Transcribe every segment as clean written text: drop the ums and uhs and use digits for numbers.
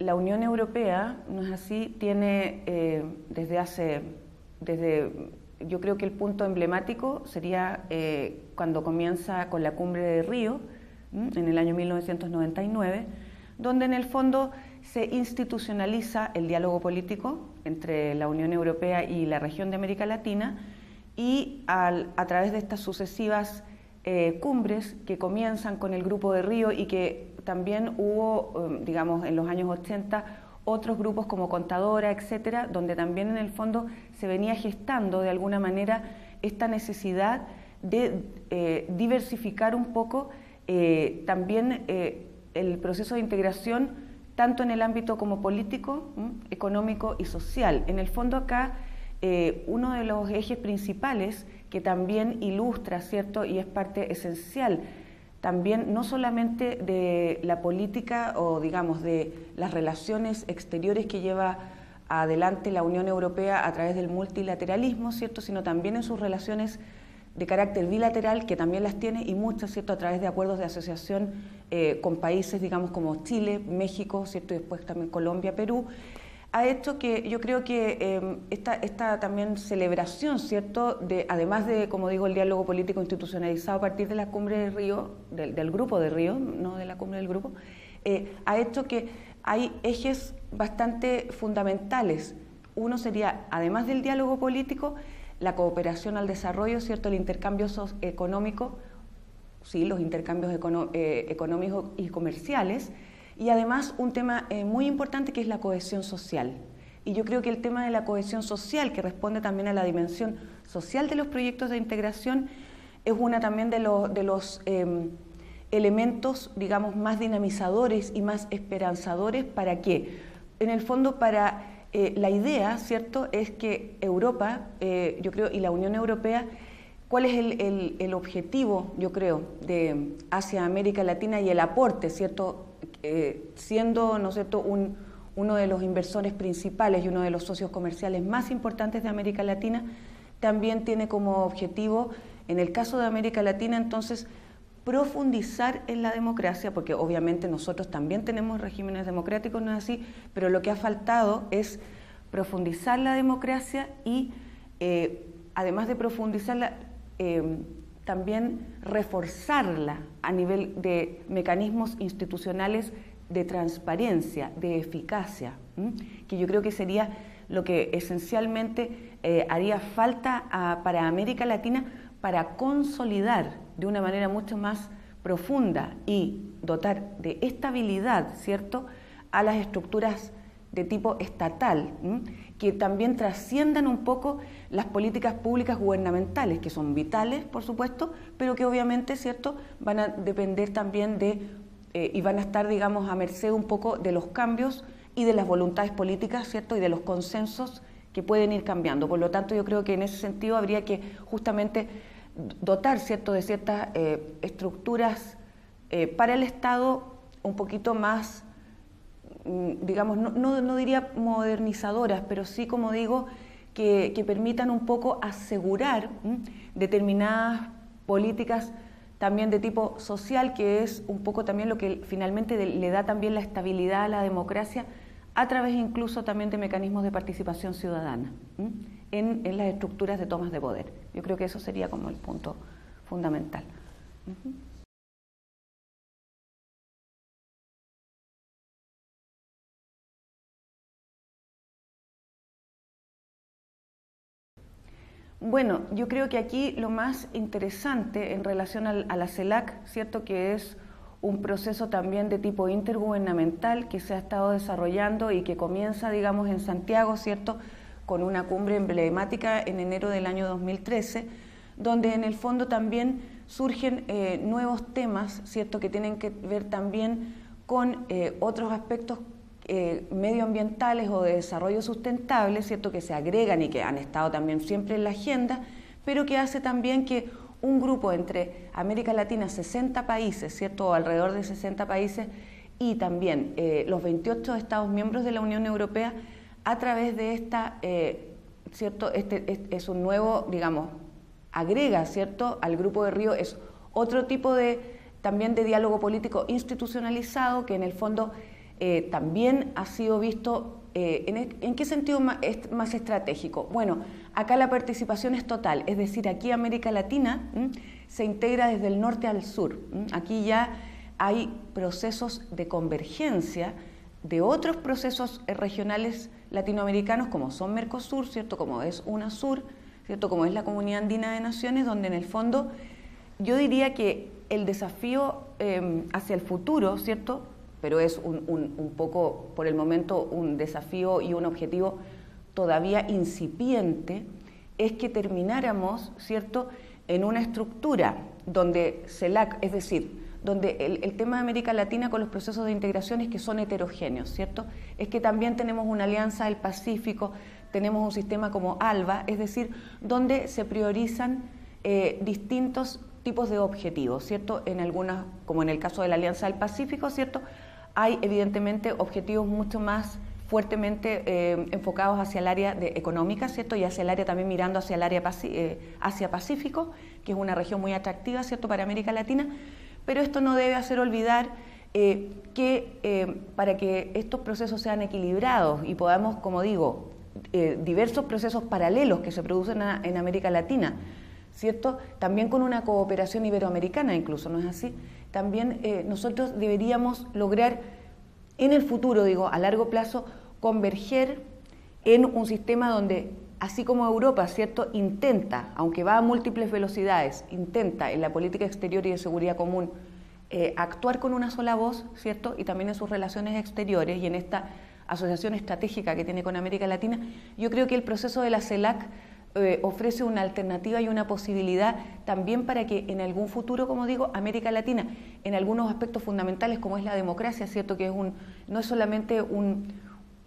la Unión Europea, no es así, tiene yo creo que el punto emblemático sería cuando comienza con la cumbre de Río, en el año 1999, donde en el fondo se institucionaliza el diálogo político entre la Unión Europea y la región de América Latina, y a través de estas sucesivas cumbres que comienzan con el Grupo de Río, y que también hubo, digamos, en los años 80, otros grupos como Contadora, etcétera, donde también en el fondo se venía gestando de alguna manera esta necesidad de diversificar un poco también el proceso de integración, tanto en el ámbito como político, económico y social. En el fondo acá uno de los ejes principales que también ilustra, ¿cierto?, y es parte esencial también no solamente de la política o digamos de las relaciones exteriores que lleva adelante la Unión Europea a través del multilateralismo, ¿cierto?, sino también en sus relaciones de carácter bilateral, que también las tiene, y muchas, ¿cierto?, a través de acuerdos de asociación con países, digamos, como Chile, México, ¿cierto?, y después también Colombia, Perú, ha hecho que yo creo que esta también celebración, ¿cierto?, además de, como digo, el diálogo político institucionalizado a partir de la cumbre de Río, del Grupo de Río, no de la cumbre del Grupo, ha hecho que hay ejes bastante fundamentales. Uno sería, además del diálogo político, la cooperación al desarrollo, ¿cierto?, el intercambio económico, sí, los intercambios económicos y comerciales, y además un tema muy importante que es la cohesión social. Y yo creo que el tema de la cohesión social, que responde también a la dimensión social de los proyectos de integración, es una también de los elementos, digamos, más dinamizadores y más esperanzadores. ¿Para qué? En el fondo, para la idea, ¿cierto?, es que Europa, yo creo, y la Unión Europea, ¿cuál es el objetivo, yo creo, hacia América Latina y el aporte, ¿cierto?, siendo, ¿no es cierto?, uno de los inversores principales y uno de los socios comerciales más importantes de América Latina, también tiene como objetivo, en el caso de América Latina, entonces, profundizar en la democracia, porque obviamente nosotros también tenemos regímenes democráticos, no es así, pero lo que ha faltado es profundizar la democracia y, además de profundizarla, también reforzarla a nivel de mecanismos institucionales de transparencia, de eficacia, que yo creo que sería lo que esencialmente haría falta para América Latina para consolidar de una manera mucho más profunda y dotar de estabilidad, ¿cierto?, a las estructuras de tipo estatal, que también trasciendan un poco las políticas públicas gubernamentales, que son vitales, por supuesto, pero que obviamente, ¿cierto?, van a depender también y van a estar, digamos, a merced un poco de los cambios y de las voluntades políticas, ¿cierto?, y de los consensos que pueden ir cambiando. Por lo tanto, yo creo que en ese sentido habría que justamente dotar, ¿cierto?, de ciertas estructuras para el Estado un poquito más, digamos, no diría modernizadoras, pero sí, como digo, que permitan un poco asegurar determinadas políticas también de tipo social, que es un poco también lo que finalmente le da también la estabilidad a la democracia, a través incluso también de mecanismos de participación ciudadana en las estructuras de tomas de poder. Yo creo que eso sería como el punto fundamental. Bueno, yo creo que aquí lo más interesante en relación a la CELAC, ¿cierto?, que es un proceso también de tipo intergubernamental que se ha estado desarrollando y que comienza, digamos, en Santiago, ¿cierto?, con una cumbre emblemática en enero del año 2013, donde en el fondo también surgen nuevos temas, ¿cierto?, que tienen que ver también con otros aspectos medioambientales o de desarrollo sustentable, ¿cierto?, que se agregan y que han estado también siempre en la agenda, pero que hace también que un grupo entre América Latina, 60 países, ¿cierto?, o alrededor de 60 países, y también los 28 Estados miembros de la Unión Europea, a través de esta, ¿cierto?, es un nuevo, digamos, agrega, ¿cierto?, al Grupo de Río, es otro tipo también de diálogo político institucionalizado que en el fondo también ha sido visto. ¿En qué sentido es más estratégico? Bueno, acá la participación es total, es decir, aquí América Latina se integra desde el norte al sur. Aquí ya hay procesos de convergencia de otros procesos regionales latinoamericanos como son Mercosur, ¿cierto? Como es UNASUR, ¿cierto? Como es la Comunidad Andina de Naciones, donde en el fondo yo diría que el desafío hacia el futuro, ¿cierto? Pero es un poco, por el momento, un desafío y un objetivo todavía incipiente, es que termináramos, ¿cierto?, en una estructura donde CELAC, es decir, donde el tema de América Latina con los procesos de integración es que son heterogéneos, ¿cierto? Es que también tenemos una alianza del Pacífico, tenemos un sistema como ALBA, es decir, donde se priorizan distintos tipos de objetivos, ¿cierto? En algunas, como en el caso de la Alianza del Pacífico, ¿cierto?, hay evidentemente objetivos mucho más fuertemente enfocados hacia el área económica, ¿cierto? Y hacia el área también mirando hacia el área Asia-Pacífico, que es una región muy atractiva, ¿cierto?, para América Latina, pero esto no debe hacer olvidar que para que estos procesos sean equilibrados y podamos, como digo, diversos procesos paralelos que se producen en América Latina, ¿cierto?, también con una cooperación iberoamericana incluso, ¿no es así? También nosotros deberíamos lograr en el futuro, digo, a largo plazo, converger en un sistema donde, así como Europa, ¿cierto?, intenta, aunque va a múltiples velocidades, intenta en la política exterior y de seguridad común actuar con una sola voz, ¿cierto?, y también en sus relaciones exteriores y en esta asociación estratégica que tiene con América Latina, yo creo que el proceso de la CELAC ofrece una alternativa y una posibilidad también para que en algún futuro, como digo, América Latina, en algunos aspectos fundamentales como es la democracia, ¿cierto?, que no es solamente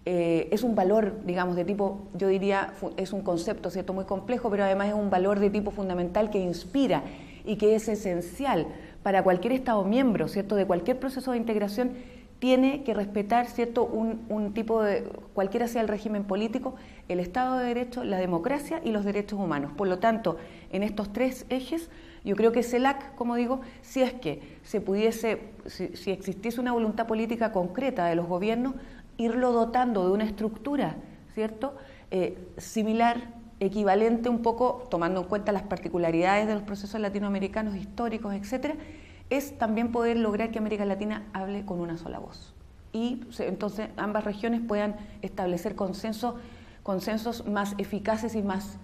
es un valor, digamos, de tipo, yo diría, es un concepto, ¿cierto?, muy complejo, pero además es un valor de tipo fundamental que inspira y que es esencial para cualquier Estado miembro, ¿cierto?, de cualquier proceso de integración. Tiene que respetar, ¿cierto?, un tipo de, cualquiera sea el régimen político, el Estado de Derecho, la democracia y los derechos humanos. Por lo tanto, en estos tres ejes, yo creo que CELAC, como digo, si es que se pudiese, si existiese una voluntad política concreta de los gobiernos, irlo dotando de una estructura, ¿cierto?, similar, equivalente un poco, tomando en cuenta las particularidades de los procesos latinoamericanos históricos, etcétera, es también poder lograr que América Latina hable con una sola voz. Y entonces ambas regiones puedan establecer consensos más eficaces y más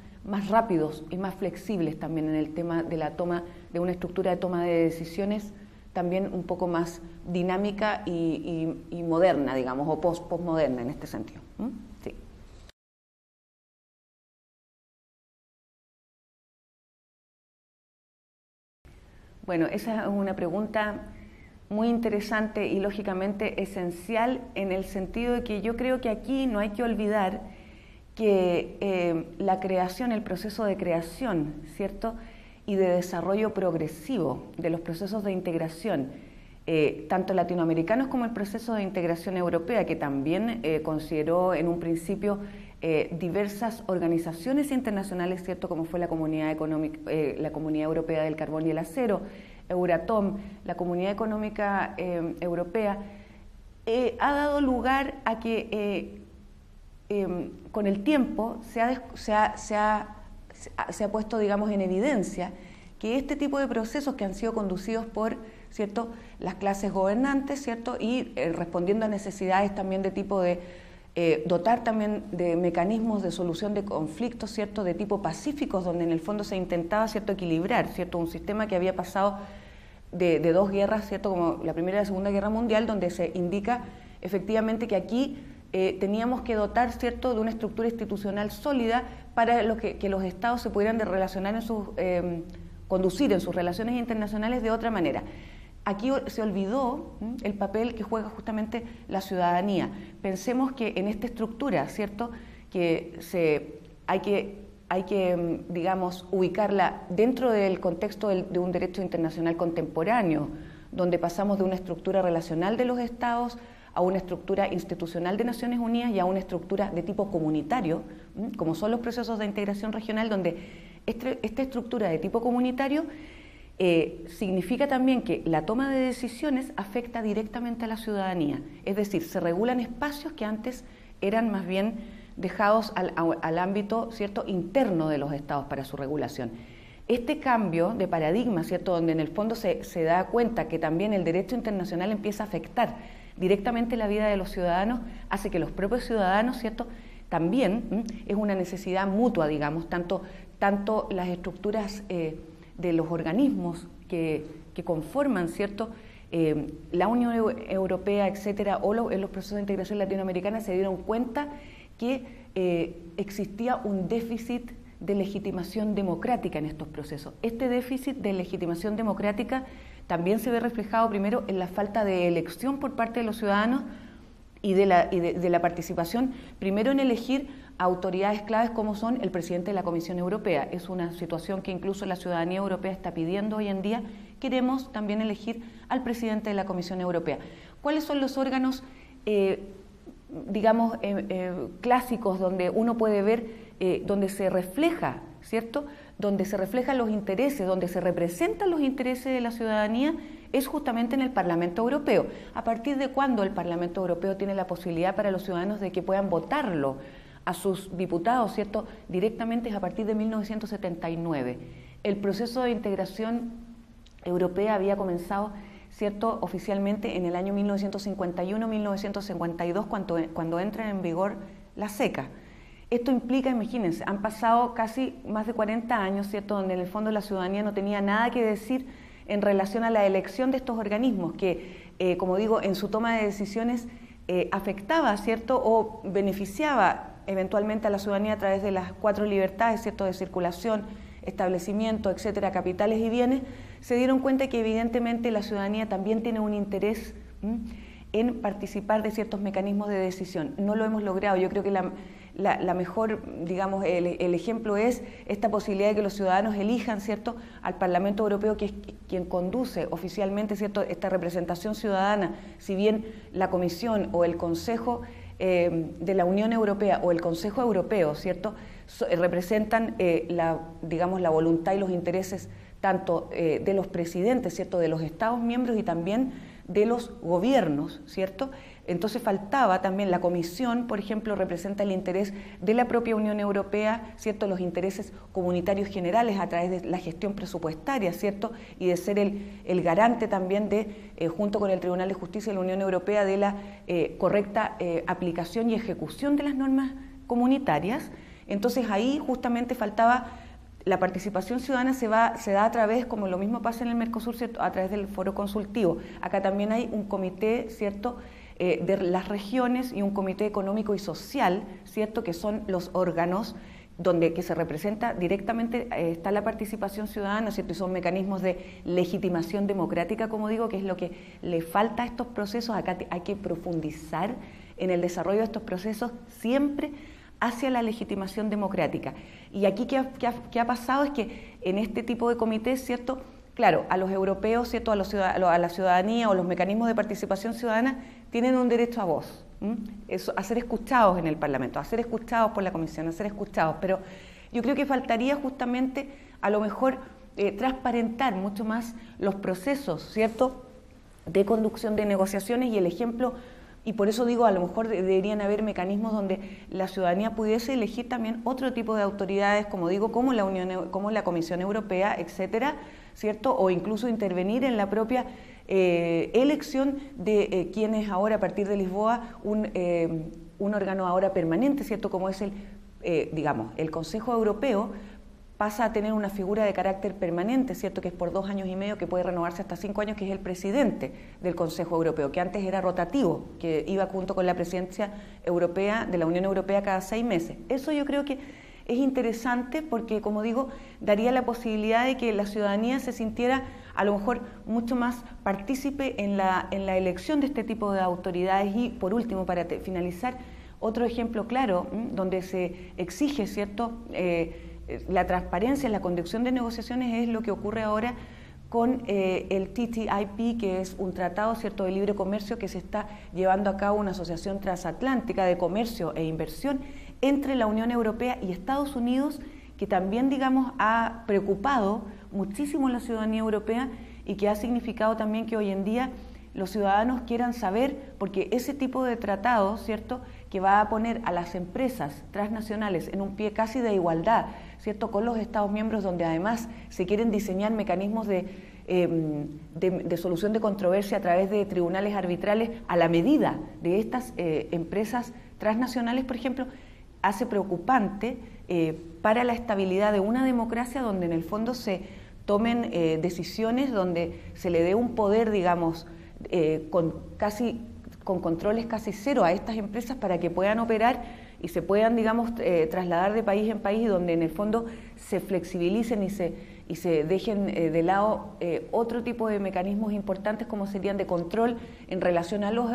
rápidos y más flexibles también en el tema de la toma de una estructura de toma de decisiones también un poco más dinámica y moderna, digamos, o postmoderna en este sentido. Sí. Bueno, esa es una pregunta muy interesante y lógicamente esencial en el sentido de que yo creo que aquí no hay que olvidar que la creación, el proceso de creación, ¿cierto?, y de desarrollo progresivo de los procesos de integración, tanto latinoamericanos como el proceso de integración europea, que también consideró en un principio diversas organizaciones internacionales, ¿cierto?, como fue la Comunidad la Comunidad Europea del Carbón y el Acero, Euratom, la Comunidad Económica Europea, ha dado lugar a que con el tiempo se ha puesto, digamos, en evidencia que este tipo de procesos que han sido conducidos por, ¿cierto?, las clases gobernantes, ¿cierto?, y respondiendo a necesidades también de tipo de dotar también de mecanismos de solución de conflictos, ¿cierto?, de tipo pacíficos, donde en el fondo se intentaba, ¿cierto?, equilibrar, ¿cierto?, un sistema que había pasado de dos guerras, ¿cierto?, como la Primera y la Segunda Guerra Mundial, donde se indica efectivamente que aquí teníamos que dotar, ¿cierto?, de una estructura institucional sólida para que los estados se pudieran relacionar conducir en sus relaciones internacionales de otra manera. Aquí se olvidó el papel que juega justamente la ciudadanía. Pensemos que en esta estructura, ¿cierto?, que hay que, digamos, ubicarla dentro del contexto de un derecho internacional contemporáneo, donde pasamos de una estructura relacional de los estados a una estructura institucional de Naciones Unidas y a una estructura de tipo comunitario, como son los procesos de integración regional, donde esta estructura de tipo comunitario significa también que la toma de decisiones afecta directamente a la ciudadanía, es decir, se regulan espacios que antes eran más bien dejados al ámbito, ¿cierto?, interno de los estados para su regulación. Este cambio de paradigma, ¿cierto?, donde en el fondo se da cuenta que también el derecho internacional empieza a afectar directamente la vida de los ciudadanos, hace que los propios ciudadanos, ¿cierto?, también es una necesidad mutua, digamos, tanto las estructuras de los organismos que conforman, ¿cierto?, la Unión Europea, etcétera, o en los procesos de integración latinoamericana se dieron cuenta que existía un déficit de legitimación democrática en estos procesos. Este déficit de legitimación democrática también se ve reflejado primero en la falta de elección por parte de los ciudadanos y de la participación, primero en elegir autoridades claves como son el presidente de la Comisión Europea. Es una situación que incluso la ciudadanía europea está pidiendo hoy en día. Queremos también elegir al presidente de la Comisión Europea. ¿Cuáles son los órganos, digamos, clásicos donde uno puede ver, donde se refleja, ¿cierto?, donde se reflejan los intereses, donde se representan los intereses de la ciudadanía, es justamente en el Parlamento Europeo. ¿A partir de cuándo el Parlamento Europeo tiene la posibilidad para los ciudadanos de que puedan votarlo a sus diputados, ¿cierto?, directamente? Es a partir de 1979. El proceso de integración europea había comenzado, ¿cierto?, oficialmente en el año 1951-1952, cuando entra en vigor la CECA. Esto implica, imagínense, han pasado casi más de 40 años, ¿cierto?, donde en el fondo la ciudadanía no tenía nada que decir en relación a la elección de estos organismos que, como digo, en su toma de decisiones afectaba, ¿cierto?, o beneficiaba eventualmente a la ciudadanía a través de las 4 libertades, ¿cierto?, de circulación, establecimiento, etcétera, capitales y bienes. Se dieron cuenta que evidentemente la ciudadanía también tiene un interés en participar de ciertos mecanismos de decisión. No lo hemos logrado. Yo creo que la mejor, digamos, el ejemplo es esta posibilidad de que los ciudadanos elijan, ¿cierto?, al Parlamento Europeo, que es quien conduce oficialmente, ¿cierto?, esta representación ciudadana. Si bien la Comisión o el Consejo de la Unión Europea o el Consejo Europeo, ¿cierto?, representan digamos, la voluntad y los intereses tanto de los presidentes, ¿cierto?, de los Estados miembros y también de los gobiernos, ¿cierto? Entonces faltaba también la Comisión, por ejemplo, representa el interés de la propia Unión Europea, ¿cierto?, los intereses comunitarios generales a través de la gestión presupuestaria, ¿cierto?, y de ser el garante también de, junto con el Tribunal de Justicia de la Unión Europea, de la correcta aplicación y ejecución de las normas comunitarias. Entonces ahí justamente faltaba la participación ciudadana. Se da a través, como lo mismo pasa en el Mercosur, ¿cierto?, a través del foro consultivo. Acá también hay un comité, ¿cierto?, de las regiones y un comité económico y social, ¿cierto?, que son los órganos que se representa directamente, está la participación ciudadana, ¿cierto?, y son mecanismos de legitimación democrática, como digo, que es lo que le falta a estos procesos. Acá hay que profundizar en el desarrollo de estos procesos siempre hacia la legitimación democrática. Y aquí ¿qué ha pasado? Es que en este tipo de comités, ¿cierto?, claro, a los europeos, ¿cierto?, a la ciudadanía o los mecanismos de participación ciudadana tienen un derecho a voz, a ser escuchados en el Parlamento, a ser escuchados por la Comisión, a ser escuchados, pero yo creo que faltaría justamente a lo mejor transparentar mucho más los procesos, ¿cierto?, de conducción de negociaciones, y el ejemplo. Y por eso digo, a lo mejor deberían haber mecanismos donde la ciudadanía pudiese elegir también otro tipo de autoridades, como digo, como la Comisión Europea, etcétera, ¿cierto? O incluso intervenir en la propia elección de quienes ahora, a partir de Lisboa, un órgano ahora permanente, ¿cierto? Como es digamos, el Consejo Europeo, pasa a tener una figura de carácter permanente, ¿cierto?, que es por 2 años y medio, que puede renovarse hasta 5 años, que es el presidente del Consejo Europeo, que antes era rotativo, que iba junto con la presidencia europea de la Unión Europea cada 6 meses. Eso yo creo que es interesante porque, como digo, daría la posibilidad de que la ciudadanía se sintiera a lo mejor mucho más partícipe en la elección de este tipo de autoridades. Y por último, para finalizar, otro ejemplo claro, donde se exige, ¿cierto?, la transparencia en la conducción de negociaciones, es lo que ocurre ahora con el TTIP, que es un tratado, ¿cierto?, de libre comercio que se está llevando a cabo, una asociación transatlántica de comercio e inversión entre la Unión Europea y Estados Unidos, que también, digamos, ha preocupado muchísimo a la ciudadanía europea y que ha significado también que hoy en día los ciudadanos quieran saber, porque ese tipo de tratado, ¿cierto?, que va a poner a las empresas transnacionales en un pie casi de igualdad, ¿cierto?, con los Estados miembros, donde además se quieren diseñar mecanismos de solución de controversia a través de tribunales arbitrales a la medida de estas empresas transnacionales, por ejemplo, hace preocupante para la estabilidad de una democracia donde en el fondo se tomen decisiones, donde se le dé un poder, digamos, con controles casi cero a estas empresas para que puedan operar y se puedan, digamos, trasladar de país en país, donde en el fondo se flexibilicen y se dejen de lado otro tipo de mecanismos importantes como serían de control en relación a los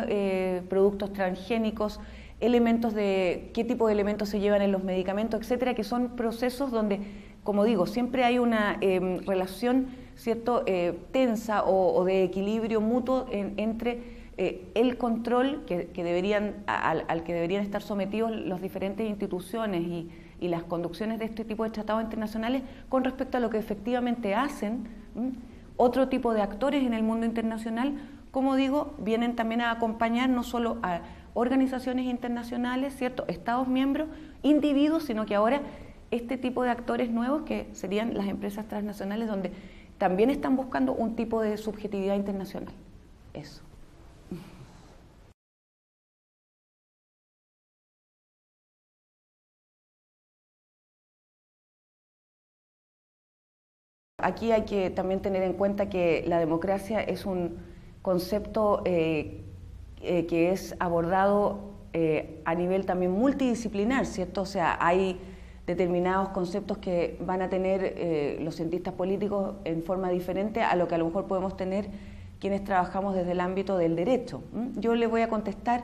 productos transgénicos, elementos de qué tipo de elementos se llevan en los medicamentos, etcétera, que son procesos donde, como digo, siempre hay una relación, ¿cierto?, tensa o de equilibrio mutuo entre el control al que deberían estar sometidos las diferentes instituciones y las conducciones de este tipo de tratados internacionales con respecto a lo que efectivamente hacen otro tipo de actores en el mundo internacional. Como digo, vienen también a acompañar no solo a organizaciones internacionales, ¿cierto?, Estados miembros, individuos, sino que ahora este tipo de actores nuevos que serían las empresas transnacionales, donde también están buscando un tipo de subjetividad internacional. Eso. Aquí hay que también tener en cuenta que la democracia es un concepto que es abordado a nivel también multidisciplinar, ¿cierto? O sea, hay determinados conceptos que van a tener los cientistas políticos en forma diferente a lo que a lo mejor podemos tener quienes trabajamos desde el ámbito del derecho. Yo le voy a contestar,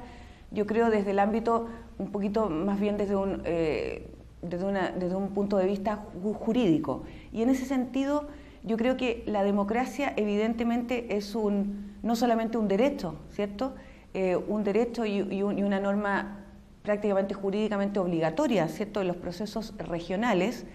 yo creo, desde el ámbito un poquito más bien desde un punto de vista jurídico. Y en ese sentido, yo creo que la democracia evidentemente es no solamente un derecho, ¿cierto? Un derecho y una norma prácticamente jurídicamente obligatoria, ¿cierto?, en los procesos regionales,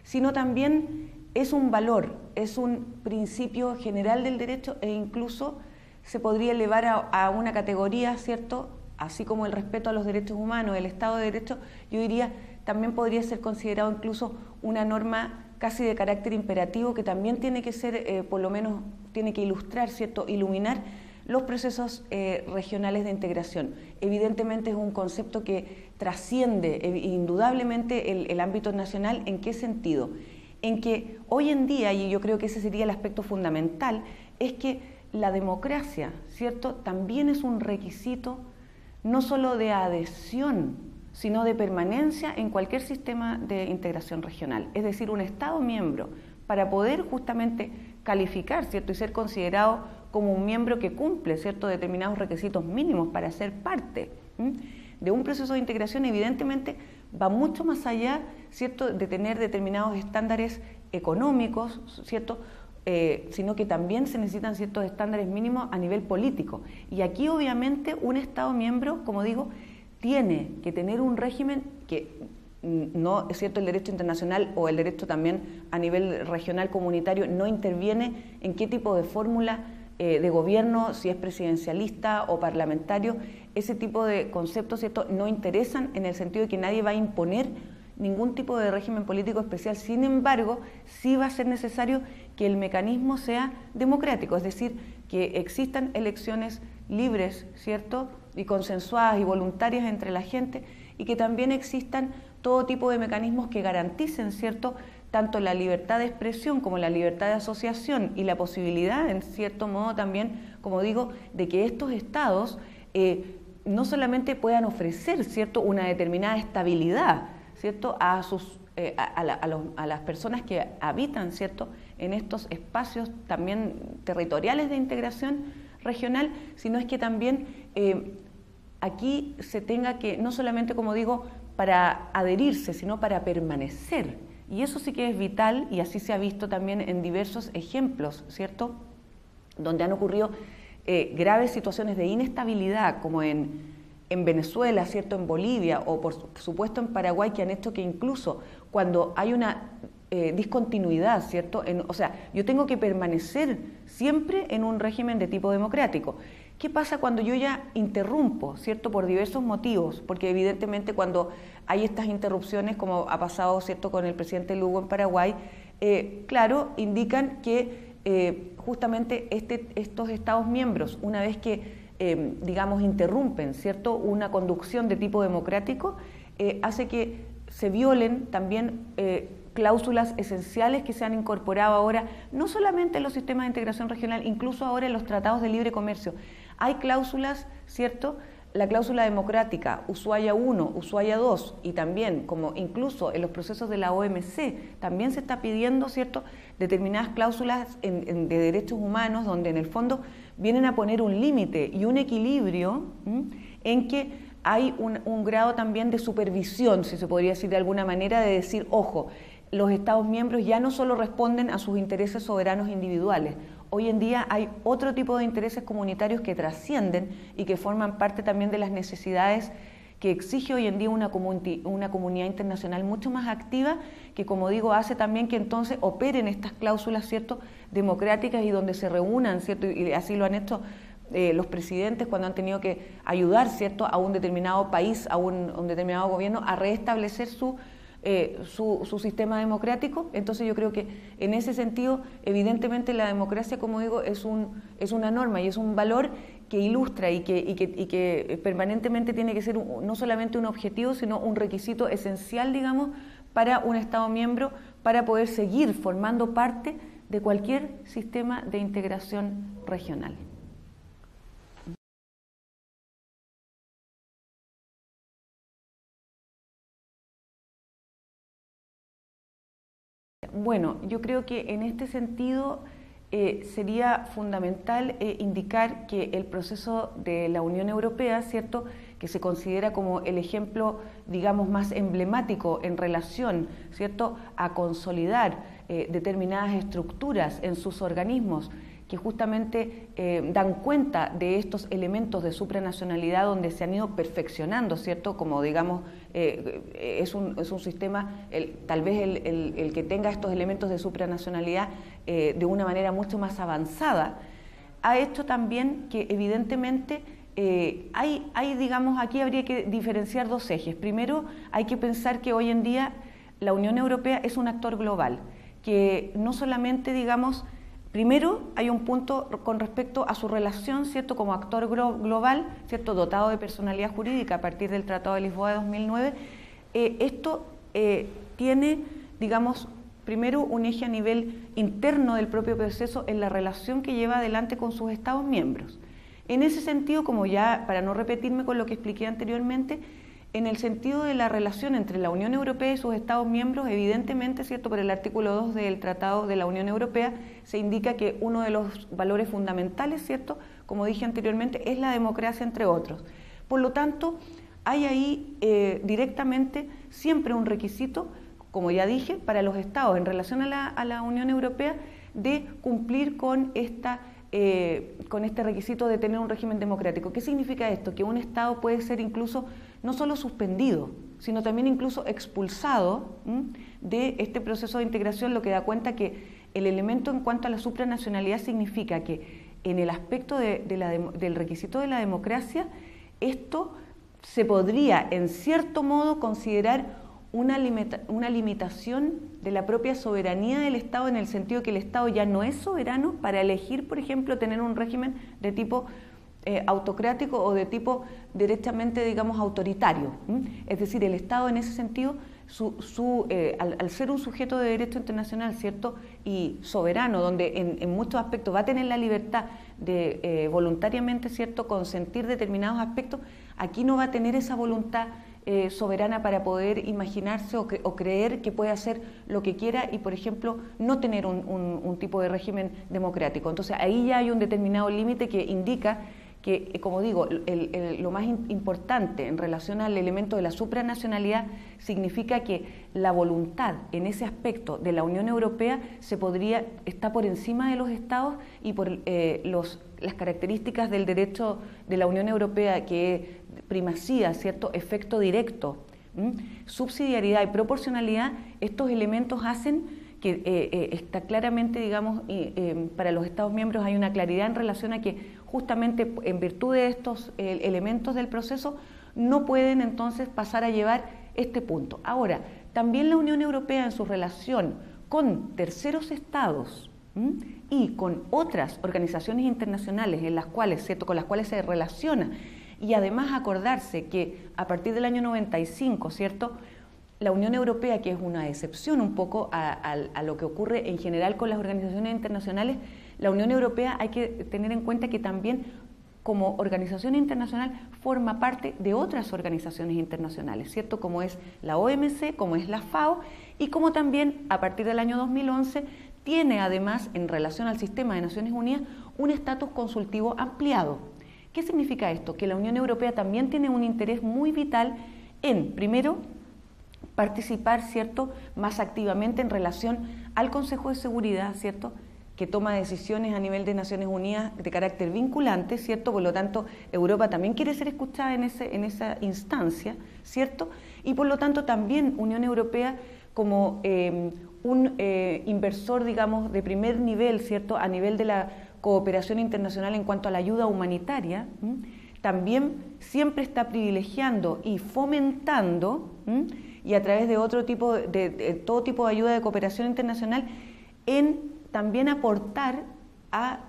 sino también es un valor, es un principio general del derecho e incluso se podría elevar a una categoría, ¿cierto?, así como el respeto a los derechos humanos, el Estado de Derecho, yo diría, también podría ser considerado incluso una norma casi de carácter imperativo que también tiene que ser, por lo menos, tiene que ilustrar, ¿cierto?, iluminar los procesos regionales de integración. Evidentemente es un concepto que trasciende indudablemente el ámbito nacional. ¿En qué sentido? En que hoy en día, y yo creo que ese sería el aspecto fundamental, es que la democracia, ¿cierto?, también es un requisito no solo de adhesión, sino de permanencia en cualquier sistema de integración regional. Es decir, un Estado miembro, para poder justamente calificar, ¿cierto?, y ser considerado como un miembro que cumple, ¿cierto?, determinados requisitos mínimos para ser parte de un proceso de integración, evidentemente va mucho más allá, ¿cierto?, de tener determinados estándares económicos, ¿cierto?, sino que también se necesitan ciertos estándares mínimos a nivel político. Y aquí obviamente un Estado miembro, como digo, tiene que tener un régimen que no, es cierto, el derecho internacional o el derecho también a nivel regional comunitario no interviene en qué tipo de fórmula de gobierno, si es presidencialista o parlamentario, ese tipo de conceptos, ¿cierto?, no interesan en el sentido de que nadie va a imponer ningún tipo de régimen político especial. Sin embargo, sí va a ser necesario que el mecanismo sea democrático, es decir, que existan elecciones libres, ¿cierto?, y consensuadas y voluntarias entre la gente, y que también existan todo tipo de mecanismos que garanticen, ¿cierto?, tanto la libertad de expresión como la libertad de asociación y la posibilidad, en cierto modo también, como digo, de que estos estados no solamente puedan ofrecer, ¿cierto?, una determinada estabilidad, ¿cierto?, a las personas que habitan, ¿cierto?, en estos espacios también territoriales de integración regional, sino es que también aquí se tenga que, no solamente, como digo, para adherirse, sino para permanecer. Y eso sí que es vital, y así se ha visto también en diversos ejemplos, ¿cierto?, donde han ocurrido graves situaciones de inestabilidad, como en en Venezuela, ¿cierto?, en Bolivia o por supuesto en Paraguay, que han hecho que incluso cuando hay una discontinuidad, ¿cierto? O sea, yo tengo que permanecer siempre en un régimen de tipo democrático. ¿Qué pasa cuando yo ya interrumpo, ¿cierto?, por diversos motivos? Porque evidentemente cuando hay estas interrupciones, como ha pasado, ¿cierto?, con el presidente Lugo en Paraguay, claro, indican que justamente estos Estados miembros, una vez que digamos, interrumpen, ¿cierto?, una conducción de tipo democrático, hace que se violen también cláusulas esenciales que se han incorporado ahora, no solamente en los sistemas de integración regional, incluso ahora en los tratados de libre comercio. Hay cláusulas, ¿cierto?, la cláusula democrática, Ushuaia 1, Ushuaia 2, y también, como incluso en los procesos de la OMC, también se está pidiendo, ¿cierto?, determinadas cláusulas de derechos humanos, donde en el fondo vienen a poner un límite y un equilibrio en que hay un grado también de supervisión, si se podría decir de alguna manera, de decir, ojo, los Estados miembros ya no solo responden a sus intereses soberanos individuales. Hoy en día hay otro tipo de intereses comunitarios que trascienden y que forman parte también de las necesidades que exige hoy en día una comunidad internacional mucho más activa, que, como digo, hace también que entonces operen estas cláusulas, ¿cierto?, democráticas, y donde se reúnan, ¿cierto?, y así lo han hecho los presidentes cuando han tenido que ayudar, ¿cierto?, a un determinado país, a un determinado gobierno a restablecer su sistema democrático. Entonces yo creo que en ese sentido, evidentemente la democracia, como digo, es una norma y es un valor que ilustra y que permanentemente tiene que ser no solamente un objetivo, sino un requisito esencial, digamos, para un Estado miembro, para poder seguir formando parte de cualquier sistema de integración regional. Bueno, yo creo que en este sentido sería fundamental indicar que el proceso de la Unión Europea, ¿cierto?, que se considera como el ejemplo, digamos, más emblemático en relación, ¿cierto?, a consolidar determinadas estructuras en sus organismos que justamente dan cuenta de estos elementos de supranacionalidad donde se han ido perfeccionando, ¿cierto?, como digamos, es un sistema, tal vez el que tenga estos elementos de supranacionalidad de una manera mucho más avanzada, ha hecho también que evidentemente digamos, aquí habría que diferenciar dos ejes. Primero, hay que pensar que hoy en día la Unión Europea es un actor global, que no solamente, digamos, primero hay un punto con respecto a su relación, ¿cierto?, como actor global, ¿cierto?, dotado de personalidad jurídica a partir del Tratado de Lisboa de 2009. Esto tiene, digamos, primero un eje a nivel interno del propio proceso en la relación que lleva adelante con sus Estados miembros. En ese sentido, como ya, para no repetirme con lo que expliqué anteriormente, en el sentido de la relación entre la Unión Europea y sus Estados miembros, evidentemente, ¿cierto?, por el artículo 2 del Tratado de la Unión Europea se indica que uno de los valores fundamentales, ¿cierto?, como dije anteriormente, es la democracia, entre otros. Por lo tanto, hay ahí directamente siempre un requisito, como ya dije, para los Estados en relación a la Unión Europea, de cumplir con este requisito de tener un régimen democrático. ¿Qué significa esto? Que un Estado puede ser incluso no solo suspendido, sino también incluso expulsado de este proceso de integración, lo que da cuenta que el elemento en cuanto a la supranacionalidad significa que en el aspecto del requisito de la democracia, esto se podría en cierto modo considerar una limitación de la propia soberanía del Estado, en el sentido que el Estado ya no es soberano para elegir, por ejemplo, tener un régimen de tipo autocrático o de tipo derechamente, digamos, autoritario. Es decir, el Estado en ese sentido, al ser un sujeto de derecho internacional, ¿cierto?, y soberano, donde en muchos aspectos va a tener la libertad de voluntariamente, ¿cierto?, consentir determinados aspectos, aquí no va a tener esa voluntad soberana para poder imaginarse o creer que puede hacer lo que quiera y, por ejemplo, no tener un tipo de régimen democrático. Entonces ahí ya hay un determinado límite que indica que, como digo, lo más importante en relación al elemento de la supranacionalidad significa que la voluntad en ese aspecto de la Unión Europea está por encima de los Estados y por las características del derecho de la Unión Europea, que es primacía, ¿cierto?, efecto directo, subsidiariedad y proporcionalidad. Estos elementos hacen que está claramente, digamos, para los Estados miembros hay una claridad en relación a que justamente en virtud de estos elementos del proceso no pueden entonces pasar a llevar este punto. Ahora, también la Unión Europea en su relación con terceros estados y con otras organizaciones internacionales en las cuales, ¿cierto?, con las cuales se relaciona, y además acordarse que a partir del año 95, ¿cierto?, la Unión Europea, que es una excepción un poco a lo que ocurre en general con las organizaciones internacionales, la Unión Europea hay que tener en cuenta que también como organización internacional forma parte de otras organizaciones internacionales, ¿cierto?, como es la OMC, como es la FAO, y como también a partir del año 2011 tiene además en relación al sistema de Naciones Unidas un estatus consultivo ampliado. ¿Qué significa esto? Que la Unión Europea también tiene un interés muy vital en, primero, participar, ¿cierto?, más activamente en relación al Consejo de Seguridad, ¿cierto?, que toma decisiones a nivel de Naciones Unidas de carácter vinculante, ¿cierto? Por lo tanto, Europa también quiere ser escuchada en esa instancia, ¿cierto? Y por lo tanto también Unión Europea como un inversor, digamos, de primer nivel, ¿cierto?, a nivel de la cooperación internacional en cuanto a la ayuda humanitaria, también siempre está privilegiando y fomentando, y a través de todo tipo de ayuda de cooperación internacional, en también aportar a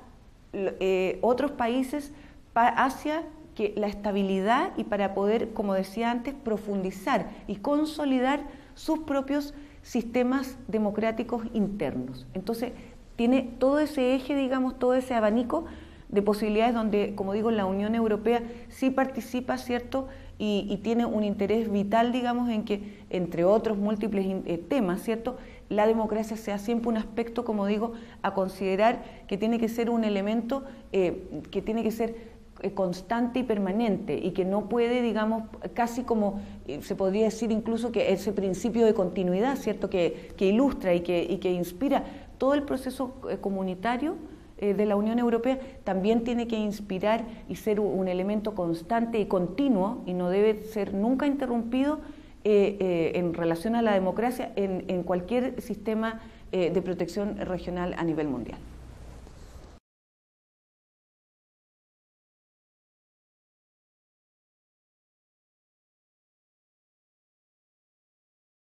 otros países hacia que la estabilidad y para poder, como decía antes, profundizar y consolidar sus propios sistemas democráticos internos. Entonces, tiene todo ese eje, digamos, todo ese abanico de posibilidades donde, como digo, la Unión Europea sí participa, ¿cierto?, y tiene un interés vital, digamos, en que, entre otros múltiples temas, ¿cierto?, la democracia sea siempre un aspecto, como digo, a considerar, que tiene que ser un elemento que tiene que ser constante y permanente, y que no puede, digamos, casi como se podría decir incluso que ese principio de continuidad, ¿cierto?, que ilustra y que inspira todo el proceso comunitario de la Unión Europea, también tiene que inspirar y ser un elemento constante y continuo, y no debe ser nunca interrumpido en relación a la democracia en cualquier sistema de protección regional a nivel mundial.